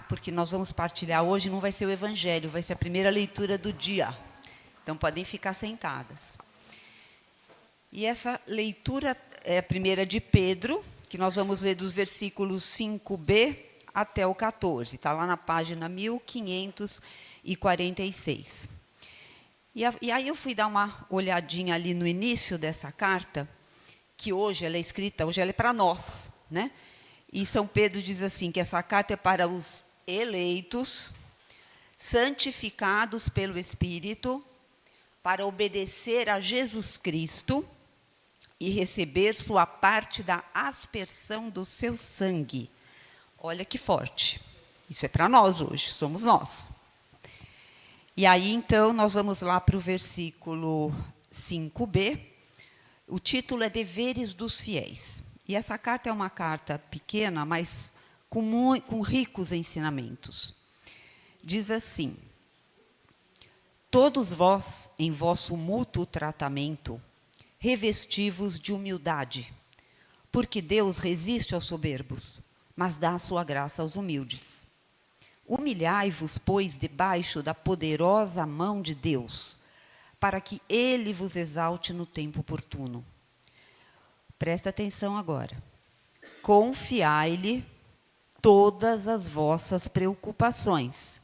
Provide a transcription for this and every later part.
Porque nós vamos partilhar hoje, não vai ser o Evangelho, vai ser a primeira leitura do dia. Então, podem ficar sentadas. E essa leitura é a primeira de Pedro, que nós vamos ler dos versículos 5b até o 14. Está lá na página 1546. E aí eu fui dar uma olhadinha ali no início dessa carta, que hoje ela é escrita, hoje ela é para nós, né? E São Pedro diz assim, que essa carta é para os eleitos, santificados pelo Espírito, para obedecer a Jesus Cristo e receber sua parte da aspersão do seu sangue. Olha que forte. Isso é para nós hoje, somos nós. E aí, então, nós vamos lá para o versículo 5b. O título é Deveres dos Fiéis. E essa carta é uma carta pequena, mas com ricos ensinamentos. Diz assim: todos vós, em vosso mútuo tratamento, revesti-vos de humildade, porque Deus resiste aos soberbos, mas dá a sua graça aos humildes. Humilhai-vos, pois, debaixo da poderosa mão de Deus, para que Ele vos exalte no tempo oportuno. Presta atenção agora. Confiai-lhe todas as vossas preocupações,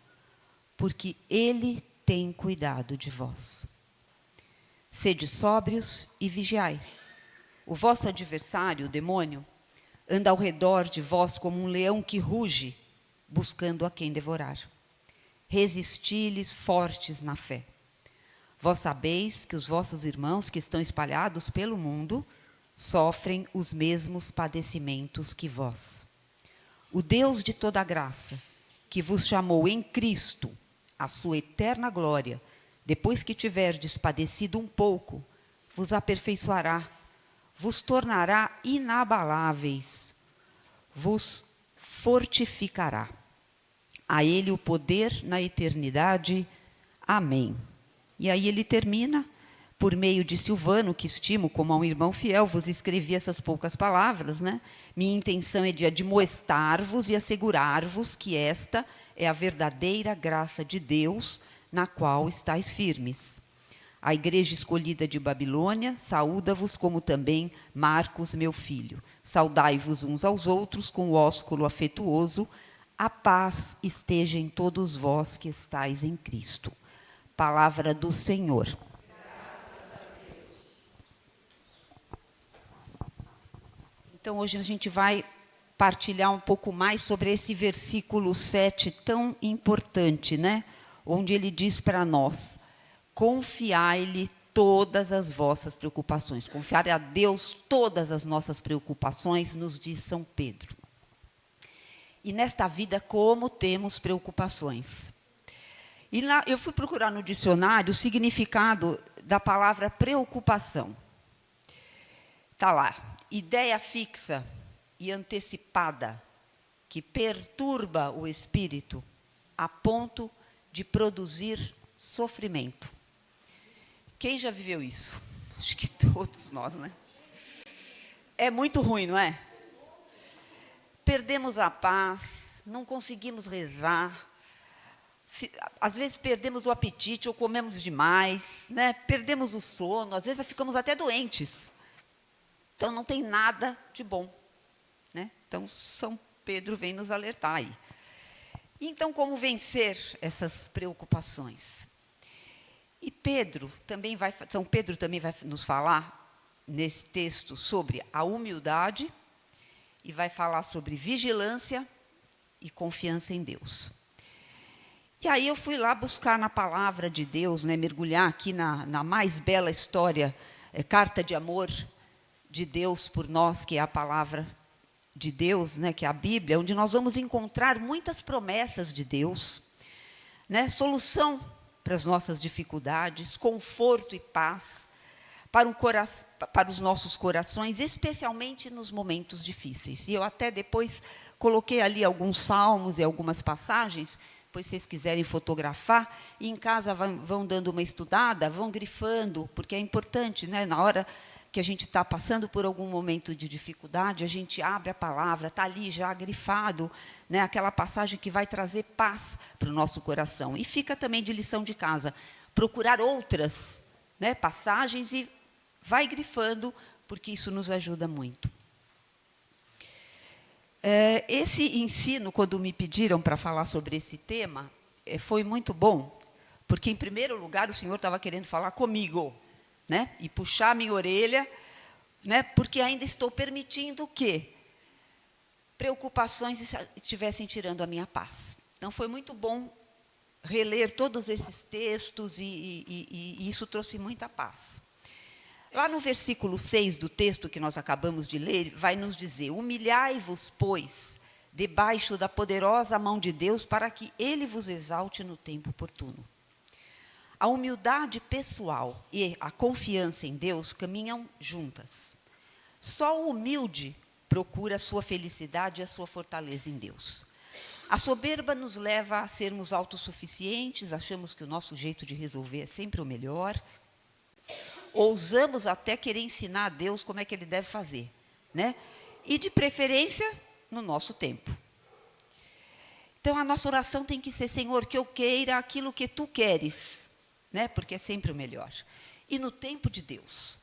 porque Ele tem cuidado de vós. Sede sóbrios e vigiai. O vosso adversário, o demônio, anda ao redor de vós como um leão que ruge, buscando a quem devorar. Resisti-lhes fortes na fé. Vós sabeis que os vossos irmãos que estão espalhados pelo mundo sofrem os mesmos padecimentos que vós. O Deus de toda graça, que vos chamou em Cristo à sua eterna glória, depois que tiverdes padecido um pouco, vos aperfeiçoará, vos tornará inabaláveis, vos fortificará. A Ele o poder na eternidade. Amém. E aí ele termina: por meio de Silvano, que estimo como a um irmão fiel, vos escrevi essas poucas palavras, né? Minha intenção é de admoestar-vos e assegurar-vos que esta é a verdadeira graça de Deus, na qual estáis firmes. A igreja escolhida de Babilônia saúda-vos, como também Marcos, meu filho. Saudai-vos uns aos outros com o ósculo afetuoso. A paz esteja em todos vós que estáis em Cristo. Palavra do Senhor. Então, hoje a gente vai partilhar um pouco mais sobre esse versículo 7 tão importante, né? Onde ele diz para nós: confiai-lhe todas as vossas preocupações. Confiar a Deus todas as nossas preocupações, nos diz São Pedro. E nesta vida, como temos preocupações? E lá, eu fui procurar no dicionário o significado da palavra preocupação. Está lá: ideia fixa e antecipada que perturba o espírito a ponto de produzir sofrimento. Quem já viveu isso? Acho que todos nós, né? É muito ruim, não é? Perdemos a paz, não conseguimos rezar, às vezes perdemos o apetite ou comemos demais, né? Perdemos o sono, às vezes ficamos até doentes. Então, não tem nada de bom, né? Então, São Pedro vem nos alertar aí. Então, como vencer essas preocupações? E São Pedro também vai nos falar, nesse texto, sobre a humildade, e vai falar sobre vigilância e confiança em Deus. E aí eu fui lá buscar na palavra de Deus, né, mergulhar aqui na mais bela história, carta de amor de Deus por nós, que é a palavra de Deus, né, que é a Bíblia, onde nós vamos encontrar muitas promessas de Deus, né, solução para as nossas dificuldades, conforto e paz para os nossos corações, especialmente nos momentos difíceis. E eu até depois coloquei ali alguns salmos e algumas passagens, pois se vocês quiserem fotografar, e em casa vão dando uma estudada, vão grifando, porque é importante, né, na hora que a gente está passando por algum momento de dificuldade, a gente abre a palavra, está ali já grifado, né, aquela passagem que vai trazer paz para o nosso coração. E fica também de lição de casa, procurar outras, né, passagens e vai grifando, porque isso nos ajuda muito. Esse ensino, quando me pediram para falar sobre esse tema, foi muito bom, porque, em primeiro lugar, o Senhor estava querendo falar comigo, né? E puxar a minha orelha, né? Porque ainda estou permitindo que preocupações estivessem tirando a minha paz. Então, foi muito bom reler todos esses textos e isso trouxe muita paz. Lá no versículo 6 do texto que nós acabamos de ler, vai nos dizer: humilhai-vos, pois, debaixo da poderosa mão de Deus, para que Ele vos exalte no tempo oportuno. A humildade pessoal e a confiança em Deus caminham juntas. Só o humilde procura a sua felicidade e a sua fortaleza em Deus. A soberba nos leva a sermos autossuficientes, achamos que o nosso jeito de resolver é sempre o melhor. Ousamos até querer ensinar a Deus como é que Ele deve fazer, né? E, de preferência, no nosso tempo. Então, a nossa oração tem que ser: Senhor, que eu queira aquilo que Tu queres, né? Porque é sempre o melhor. E no tempo de Deus.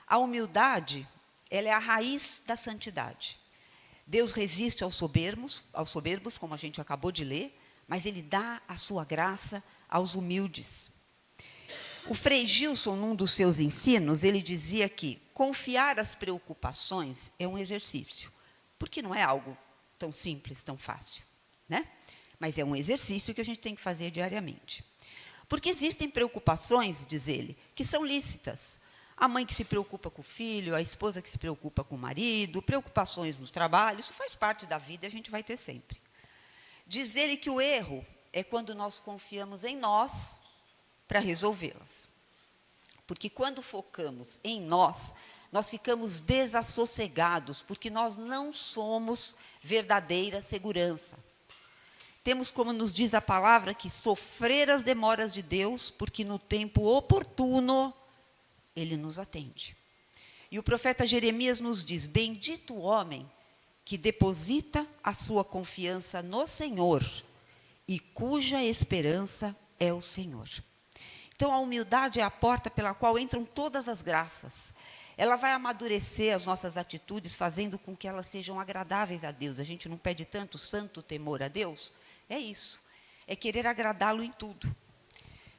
A humildade, ela é a raiz da santidade. Deus resiste aos soberbos, como a gente acabou de ler, mas Ele dá a sua graça aos humildes. O Frei Gilson, num dos seus ensinos, ele dizia que confiar as preocupações é um exercício, porque não é algo tão simples, tão fácil, né? Mas é um exercício que a gente tem que fazer diariamente. Porque existem preocupações, diz ele, que são lícitas. A mãe que se preocupa com o filho, a esposa que se preocupa com o marido, preocupações no trabalho, isso faz parte da vida e a gente vai ter sempre. Diz ele que o erro é quando nós confiamos em nós para resolvê-las. Porque quando focamos em nós, nós ficamos desassossegados, porque nós não somos verdadeira segurança. Temos, como nos diz a palavra, que sofrer as demoras de Deus, porque no tempo oportuno Ele nos atende. E o profeta Jeremias nos diz: bendito o homem que deposita a sua confiança no Senhor e cuja esperança é o Senhor. Então, a humildade é a porta pela qual entram todas as graças. Ela vai amadurecer as nossas atitudes, fazendo com que elas sejam agradáveis a Deus. A gente não pede tanto santo temor a Deus? É isso. É querer agradá-lo em tudo.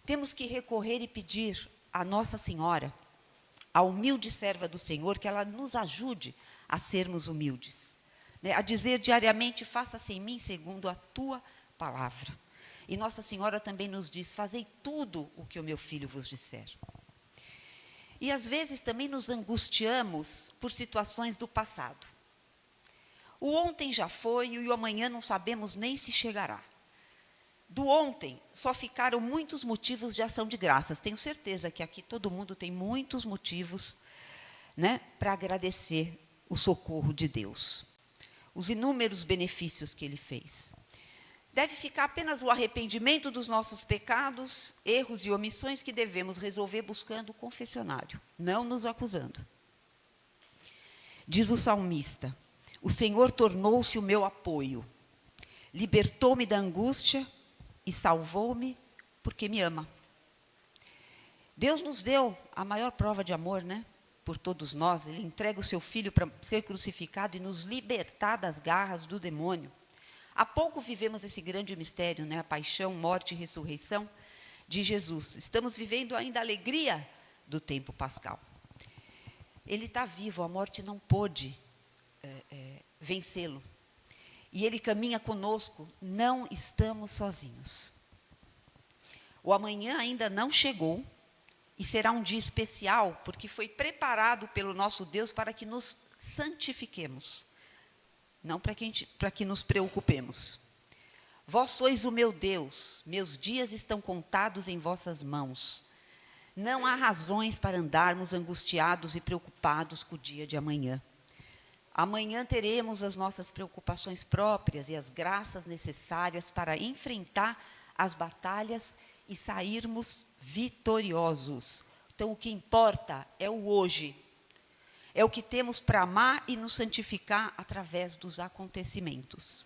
Temos que recorrer e pedir à Nossa Senhora, a humilde serva do Senhor, que ela nos ajude a sermos humildes. Né? A dizer diariamente: faça-se em mim segundo a tua palavra. E Nossa Senhora também nos diz: fazei tudo o que o meu filho vos disser. E às vezes também nos angustiamos por situações do passado. O ontem já foi e o amanhã não sabemos nem se chegará. Do ontem só ficaram muitos motivos de ação de graças. Tenho certeza que aqui todo mundo tem muitos motivos, né, para agradecer o socorro de Deus. Os inúmeros benefícios que Ele fez. Deve ficar apenas o arrependimento dos nossos pecados, erros e omissões que devemos resolver buscando o confessionário, não nos acusando. Diz o salmista: o Senhor tornou-se o meu apoio, libertou-me da angústia e salvou-me porque me ama. Deus nos deu a maior prova de amor, né? Por todos nós. Ele entrega o seu Filho para ser crucificado e nos libertar das garras do demônio. Há pouco vivemos esse grande mistério, né? A paixão, morte e ressurreição de Jesus. Estamos vivendo ainda a alegria do tempo pascal. Ele está vivo, a morte não pôde vencê-lo. E Ele caminha conosco, não estamos sozinhos. O amanhã ainda não chegou e será um dia especial, porque foi preparado pelo nosso Deus para que nos santifiquemos. Não para que nos preocupemos. Vós sois o meu Deus, meus dias estão contados em vossas mãos. Não há razões para andarmos angustiados e preocupados com o dia de amanhã. Amanhã teremos as nossas preocupações próprias e as graças necessárias para enfrentar as batalhas e sairmos vitoriosos. Então, o que importa é o hoje. É o que temos para amar e nos santificar através dos acontecimentos.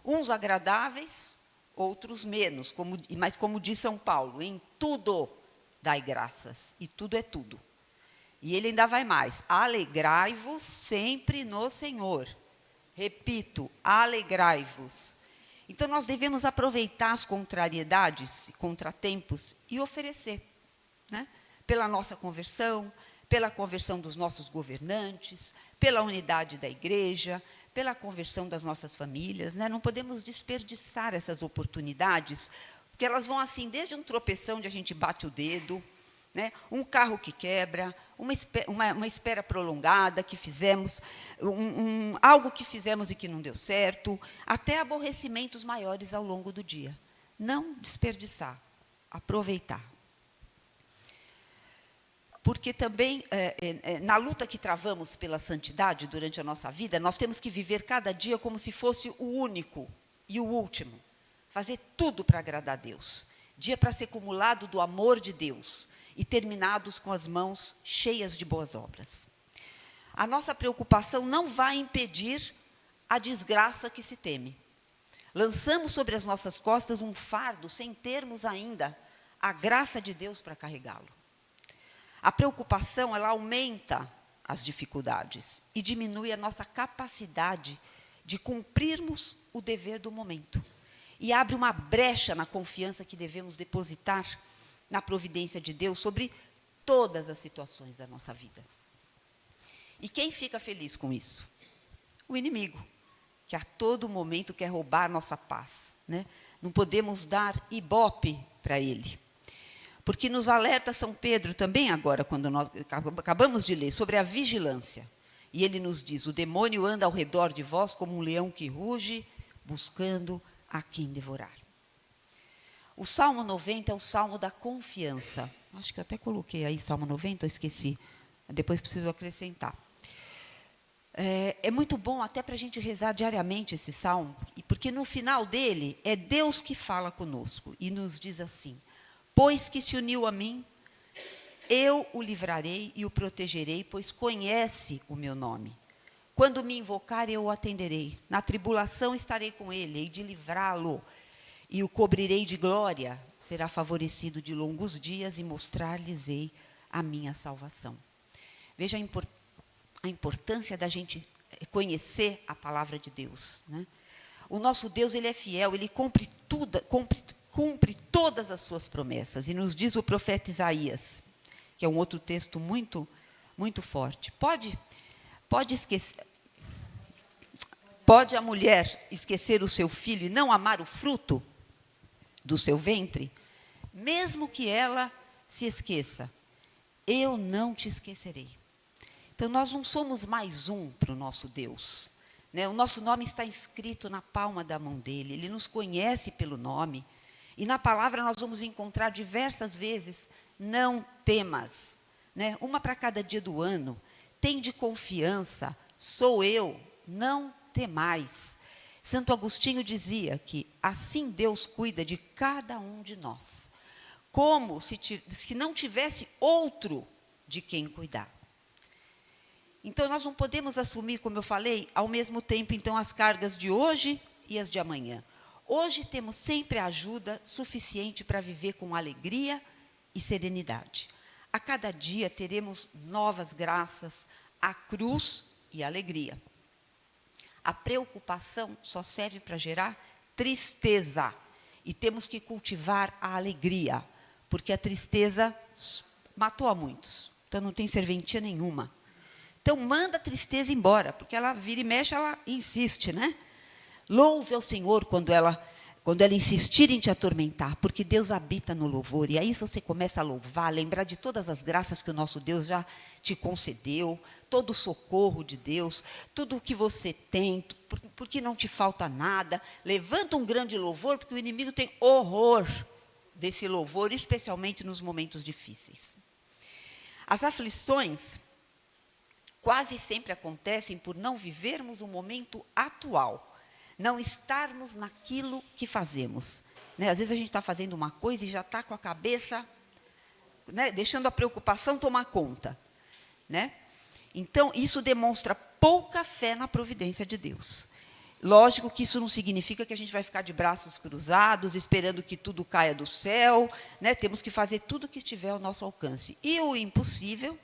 Uns agradáveis, outros menos, mas como diz São Paulo, em tudo dai graças, e tudo é tudo. E ele ainda vai mais, alegrai-vos sempre no Senhor. Repito, alegrai-vos. Então, nós devemos aproveitar as contrariedades, contratempos, e oferecer, né? Pela nossa conversão, pela conversão dos nossos governantes, pela unidade da igreja, pela conversão das nossas famílias, né? Não podemos desperdiçar essas oportunidades, porque elas vão assim, desde um tropeção onde a gente bate o dedo, né? Um carro que quebra, uma espera prolongada que fizemos, algo que fizemos e que não deu certo, até aborrecimentos maiores ao longo do dia. Não desperdiçar, aproveitar. Porque também, na luta que travamos pela santidade durante a nossa vida, nós temos que viver cada dia como se fosse o único e o último. Fazer tudo para agradar a Deus. Dia para ser acumulado do amor de Deus e terminados com as mãos cheias de boas obras. A nossa preocupação não vai impedir a desgraça que se teme. Lançamos sobre as nossas costas um fardo sem termos ainda a graça de Deus para carregá-lo. A preocupação, ela aumenta as dificuldades e diminui a nossa capacidade de cumprirmos o dever do momento. E abre uma brecha na confiança que devemos depositar na providência de Deus sobre todas as situações da nossa vida. E quem fica feliz com isso? O inimigo, que a todo momento quer roubar nossa paz, né? Não podemos dar ibope para ele. Porque nos alerta São Pedro também agora, quando nós acabamos de ler, sobre a vigilância. E ele nos diz, o demônio anda ao redor de vós como um leão que ruge, buscando a quem devorar. O Salmo 90 é o Salmo da confiança. Acho que eu até coloquei aí Salmo 90, eu esqueci. Depois preciso acrescentar. É muito bom até para a gente rezar diariamente esse Salmo, porque no final dele é Deus que fala conosco e nos diz assim, pois que se uniu a mim, eu o livrarei e o protegerei, pois conhece o meu nome. Quando me invocar, eu o atenderei. Na tribulação estarei com ele, hei de livrá-lo. E o cobrirei de glória, será favorecido de longos dias e mostrar-lhes-ei a minha salvação. Veja a importância da gente conhecer a palavra de Deus, né? O nosso Deus, ele é fiel, ele cumpre todas as suas promessas. E nos diz o profeta Isaías, que é um outro texto muito, muito forte. Pode a mulher esquecer o seu filho e não amar o fruto do seu ventre? Mesmo que ela se esqueça, eu não te esquecerei. Então, nós não somos mais um para o nosso Deus, né? O nosso nome está escrito na palma da mão dele, ele nos conhece pelo nome. E na palavra nós vamos encontrar diversas vezes, não temas, né? Uma para cada dia do ano, tende confiança, sou eu, não temais. Santo Agostinho dizia que assim Deus cuida de cada um de nós, como se não tivesse outro de quem cuidar. Então, nós não podemos assumir, como eu falei, ao mesmo tempo, então, as cargas de hoje e as de amanhã. Hoje temos sempre a ajuda suficiente para viver com alegria e serenidade. A cada dia teremos novas graças, a cruz e a alegria. A preocupação só serve para gerar tristeza. E temos que cultivar a alegria, porque a tristeza matou a muitos. Então, não tem serventia nenhuma. Então, manda a tristeza embora, porque ela vira e mexe, ela insiste, né? Louve ao Senhor quando ela quando ela insistir em te atormentar, porque Deus habita no louvor, e aí você começa a louvar, lembrar de todas as graças que o nosso Deus já te concedeu, todo o socorro de Deus, tudo o que você tem, porque não te falta nada, levanta um grande louvor, porque o inimigo tem horror desse louvor, especialmente nos momentos difíceis. As aflições quase sempre acontecem por não vivermos o momento atual, não estarmos naquilo que fazemos. Né? Às vezes a gente está fazendo uma coisa e já está com a cabeça, né, deixando a preocupação tomar conta. Né? Então, isso demonstra pouca fé na providência de Deus. Lógico que isso não significa que a gente vai ficar de braços cruzados, esperando que tudo caia do céu. Né? Temos que fazer tudo o que estiver ao nosso alcance. E o impossível,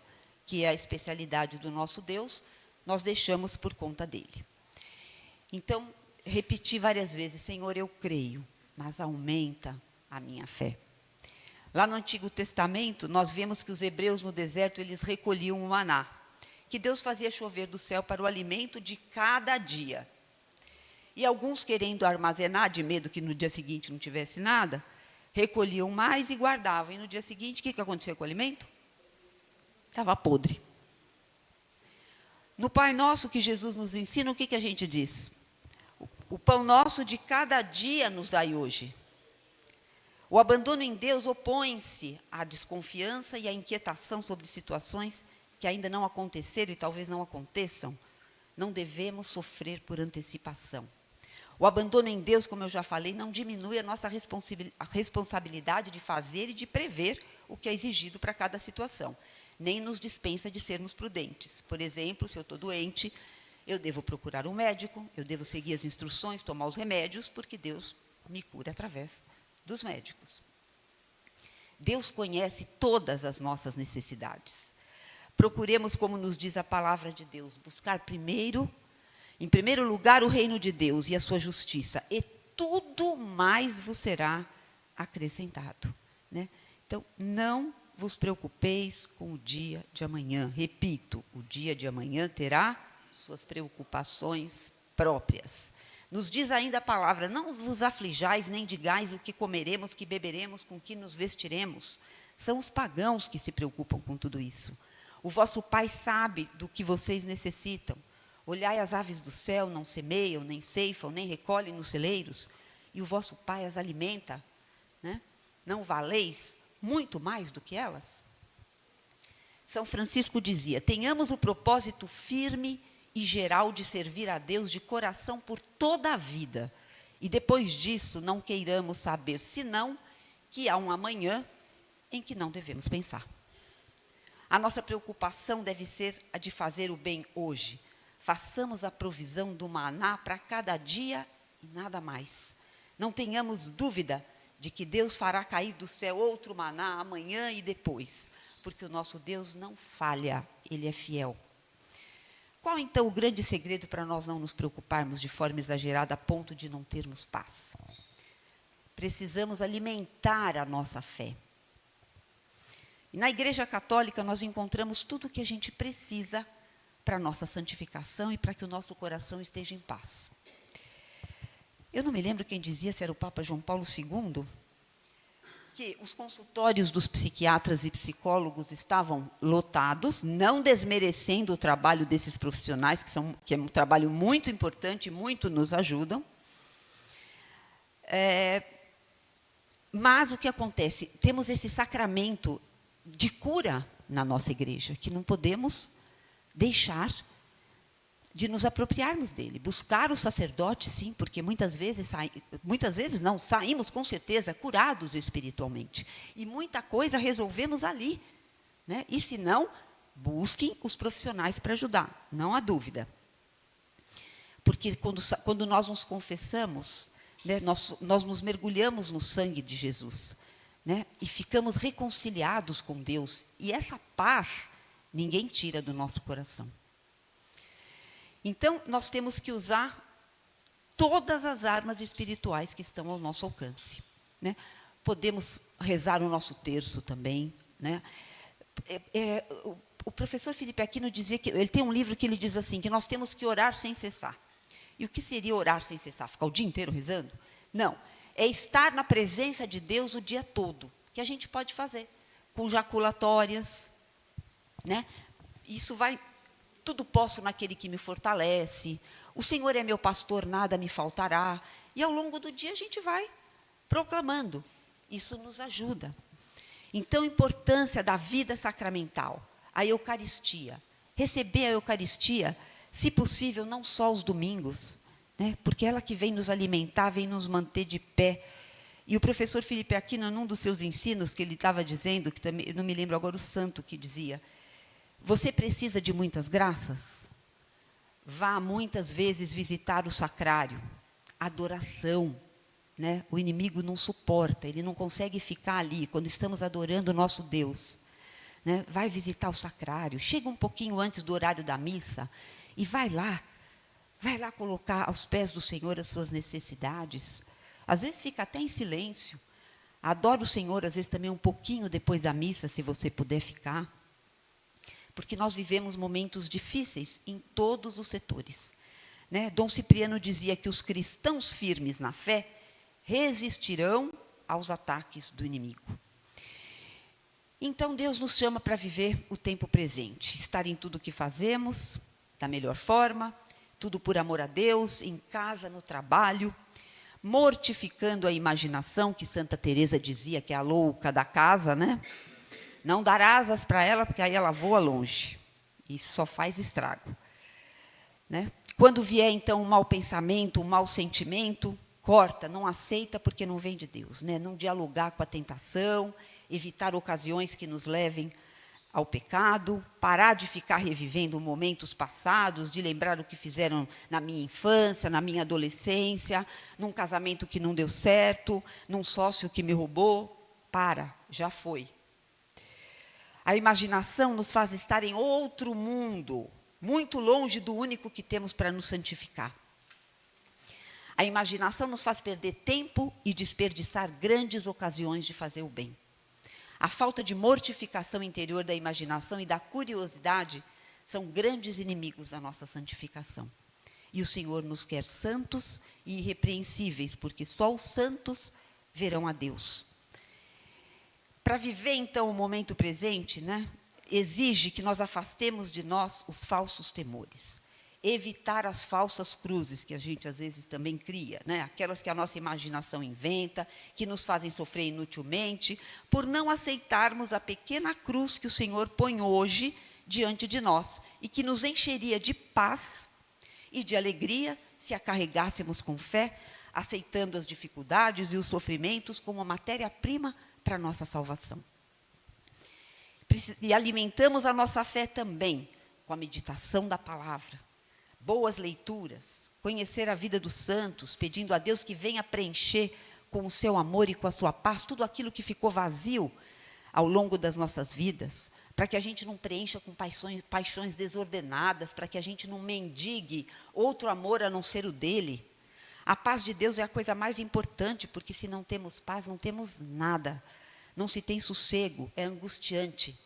que é a especialidade do nosso Deus, nós deixamos por conta dele. Então, repeti várias vezes, Senhor, eu creio, mas aumenta a minha fé. Lá no Antigo Testamento, nós vemos que os hebreus no deserto, eles recolhiam o maná, que Deus fazia chover do céu para o alimento de cada dia. E alguns, querendo armazenar, de medo que no dia seguinte não tivesse nada, recolhiam mais e guardavam. E no dia seguinte, o que acontecia com o alimento? Estava podre. No Pai Nosso que Jesus nos ensina, o que a gente diz? O pão nosso de cada dia nos dai hoje. O abandono em Deus opõe-se à desconfiança e à inquietação sobre situações que ainda não aconteceram e talvez não aconteçam. Não devemos sofrer por antecipação. O abandono em Deus, como eu já falei, não diminui a nossa responsabilidade de fazer e de prever o que é exigido para cada situação. Nem nos dispensa de sermos prudentes. Por exemplo, se eu estou doente, eu devo procurar um médico, eu devo seguir as instruções, tomar os remédios, porque Deus me cura através dos médicos. Deus conhece todas as nossas necessidades. Procuremos, como nos diz a palavra de Deus, buscar em primeiro lugar, o reino de Deus e a sua justiça, e tudo mais vos será acrescentado. Né? Então, não vos preocupeis com o dia de amanhã. Repito, o dia de amanhã terá suas preocupações próprias. Nos diz ainda a palavra, não vos aflijais, nem digais o que comeremos, que beberemos, com que nos vestiremos. São os pagãos que se preocupam com tudo isso. O vosso Pai sabe do que vocês necessitam. Olhai as aves do céu, não semeiam, nem ceifam, nem recolhem nos celeiros, e o vosso Pai as alimenta. Né? Não valeis muito mais do que elas? São Francisco dizia, tenhamos o propósito firme e geral de servir a Deus de coração por toda a vida. E depois disso, não queiramos saber, senão que há um amanhã em que não devemos pensar. A nossa preocupação deve ser a de fazer o bem hoje. Façamos a provisão do maná para cada dia e nada mais. Não tenhamos dúvida de que Deus fará cair do céu outro maná amanhã e depois, porque o nosso Deus não falha, Ele é fiel. Qual, então, o grande segredo para nós não nos preocuparmos de forma exagerada a ponto de não termos paz? Precisamos alimentar a nossa fé. E na Igreja Católica nós encontramos tudo o que a gente precisa para a nossa santificação e para que o nosso coração esteja em paz. Eu não me lembro quem dizia, se era o Papa João Paulo II, que os consultórios dos psiquiatras e psicólogos estavam lotados, não desmerecendo o trabalho desses profissionais, que é um trabalho muito importante e muito nos ajudam. Mas o que acontece? Temos esse sacramento de cura na nossa igreja, que não podemos deixar de nos apropriarmos dele. Buscar o sacerdote, sim, porque muitas vezes saímos com certeza curados espiritualmente. E muita coisa resolvemos ali. Né? E se não, busquem os profissionais para ajudar, não há dúvida. Porque quando nós nos confessamos, né, nós nos mergulhamos no sangue de Jesus, né, e ficamos reconciliados com Deus. E essa paz ninguém tira do nosso coração. Então, nós temos que usar todas as armas espirituais que estão ao nosso alcance. Né? Podemos rezar o nosso terço também. Né? O professor Felipe Aquino dizia que ele tem um livro que ele diz assim, que nós temos que orar sem cessar. E o que seria orar sem cessar? Ficar o dia inteiro rezando? Não. é estar na presença de Deus o dia todo, que a gente pode fazer, com jaculatórias, né? Isso vai, tudo posso naquele que me fortalece, o Senhor é meu pastor, nada me faltará, e ao longo do dia a gente vai proclamando, isso nos ajuda. Então, a importância da vida sacramental, a Eucaristia, receber a Eucaristia, se possível, não só os domingos, né? Porque ela que vem nos alimentar, vem nos manter de pé. E o professor Felipe Aquino, num dos seus ensinos, que ele estava dizendo, que também, eu não me lembro agora o santo que dizia, você precisa de muitas graças? Vá muitas vezes visitar o sacrário, adoração, né? O inimigo não suporta, ele não consegue ficar ali, quando estamos adorando o nosso Deus, né? Vai visitar o sacrário, chega um pouquinho antes do horário da missa, e vai lá colocar aos pés do Senhor as suas necessidades. Às vezes fica até em silêncio. Adora o Senhor, às vezes também um pouquinho depois da missa, se você puder ficar. Porque nós vivemos momentos difíceis em todos os setores, né? Dom Cipriano dizia que os cristãos firmes na fé resistirão aos ataques do inimigo. Então, Deus nos chama para viver o tempo presente, estar em tudo o que fazemos, da melhor forma, tudo por amor a Deus, em casa, no trabalho, mortificando a imaginação, que Santa Teresa dizia que é a louca da casa, né? Não dar asas para ela, porque aí ela voa longe, e só faz estrago, né? Quando vier, então, um mau pensamento, um mau sentimento, corta, não aceita, porque não vem de Deus, né? Não dialogar com a tentação, evitar ocasiões que nos levem ao pecado, parar de ficar revivendo momentos passados, de lembrar o que fizeram na minha infância, na minha adolescência, num casamento que não deu certo, num sócio que me roubou. Para, já foi. A imaginação nos faz estar em outro mundo, muito longe do único que temos para nos santificar. A imaginação nos faz perder tempo e desperdiçar grandes ocasiões de fazer o bem. A falta de mortificação interior da imaginação e da curiosidade são grandes inimigos da nossa santificação. E o Senhor nos quer santos e irrepreensíveis, porque só os santos verão a Deus. Para viver, então, o momento presente, né, exige que nós afastemos de nós os falsos temores. Evitar as falsas cruzes, que a gente às vezes também cria, né? Aquelas que a nossa imaginação inventa, que nos fazem sofrer inutilmente, por não aceitarmos a pequena cruz que o Senhor põe hoje diante de nós, e que nos encheria de paz e de alegria se a carregássemos com fé, aceitando as dificuldades e os sofrimentos como matéria-prima para a nossa salvação. E alimentamos a nossa fé também com a meditação da palavra, boas leituras, conhecer a vida dos santos, pedindo a Deus que venha preencher com o seu amor e com a sua paz tudo aquilo que ficou vazio ao longo das nossas vidas, para que a gente não preencha com paixões desordenadas, para que a gente não mendigue outro amor a não ser o dele. A paz de Deus é a coisa mais importante, porque se não temos paz, não temos nada. Não se tem sossego, é angustiante.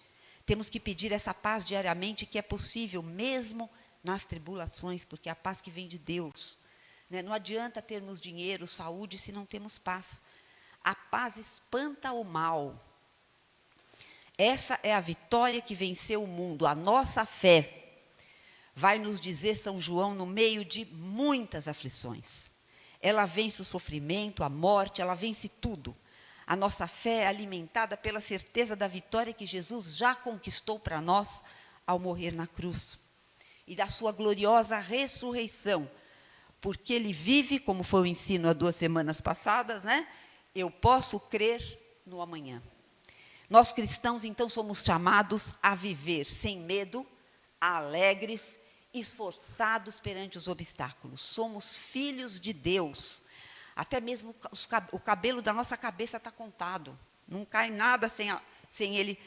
Temos que pedir essa paz diariamente, que é possível, mesmo nas tribulações, porque é a paz que vem de Deus, né? Não adianta termos dinheiro, saúde, se não temos paz. A paz espanta o mal. Essa é a vitória que venceu o mundo. A nossa fé, vai nos dizer São João, no meio de muitas aflições. Ela vence o sofrimento, a morte, ela vence tudo. A nossa fé é alimentada pela certeza da vitória que Jesus já conquistou para nós ao morrer na cruz. E da sua gloriosa ressurreição, porque ele vive, como foi o ensino há 2 semanas passadas, né? Eu posso crer no amanhã. Nós cristãos, então, somos chamados a viver sem medo, alegres, esforçados perante os obstáculos. Somos filhos de Deus. Até mesmo o cabelo da nossa cabeça está contado. Não cai nada sem ele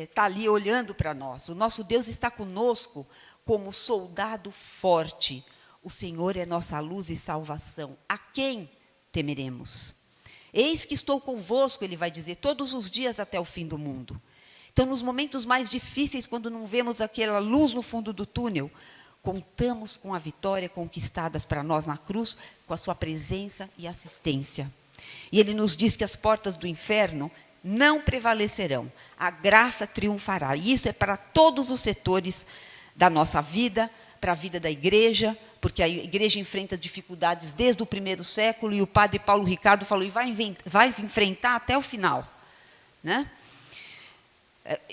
estar ali olhando para nós. O nosso Deus está conosco como soldado forte. O Senhor é nossa luz e salvação. A quem temeremos? Eis que estou convosco, ele vai dizer, todos os dias até o fim do mundo. Então, nos momentos mais difíceis, quando não vemos aquela luz no fundo do túnel, contamos com a vitória conquistada para nós na cruz, com a sua presença e assistência. E ele nos diz que as portas do inferno não prevalecerão. A graça triunfará. E isso é para todos os setores da nossa vida, para a vida da igreja, porque a igreja enfrenta dificuldades desde o primeiro século, e o padre Paulo Ricardo falou, e vai enfrentar até o final, né?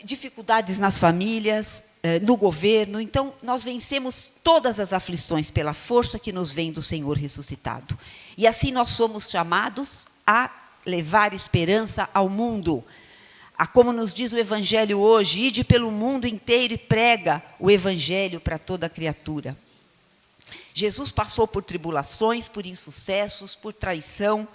Dificuldades nas famílias, no governo. Então, nós vencemos todas as aflições pela força que nos vem do Senhor ressuscitado. E assim nós somos chamados a levar esperança ao mundo. Como nos diz o Evangelho hoje, ide pelo mundo inteiro e prega o Evangelho para toda criatura. Jesus passou por tribulações, por insucessos, por traição,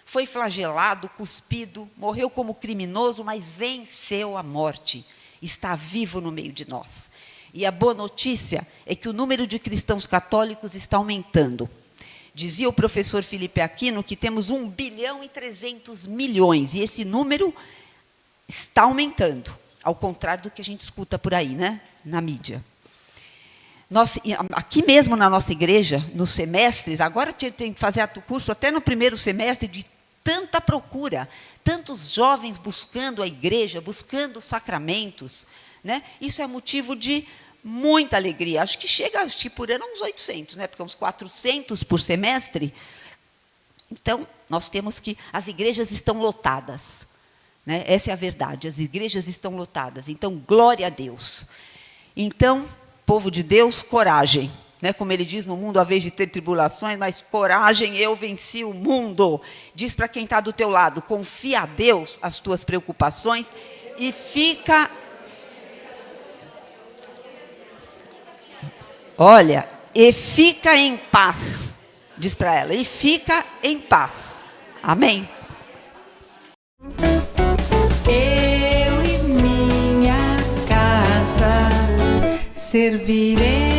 foi flagelado, cuspido, morreu como criminoso, mas venceu a morte, está vivo no meio de nós. E a boa notícia é que o número de cristãos católicos está aumentando. Dizia o professor Felipe Aquino que temos 1,3 bilhão, e esse número está aumentando, ao contrário do que a gente escuta por aí, né, na mídia. Aqui mesmo na nossa igreja, nos semestres, agora tem que fazer curso até no primeiro semestre, de tanta procura, tantos jovens buscando a igreja, buscando os sacramentos, né? Isso é motivo de muita alegria. Acho que chega por ano a uns 800, né? Porque uns 400 por semestre. Então, nós temos que... As igrejas estão lotadas, né? Essa é a verdade, as igrejas estão lotadas. Então, glória a Deus. Então, povo de Deus, coragem. Né? Como ele diz, no mundo há vez de ter tribulações, mas coragem, eu venci o mundo. Diz para quem está do teu lado, confia a Deus as tuas preocupações e fica... Olha, e fica em paz. Diz para ela, e fica em paz. Amém? Eu e minha casa servirei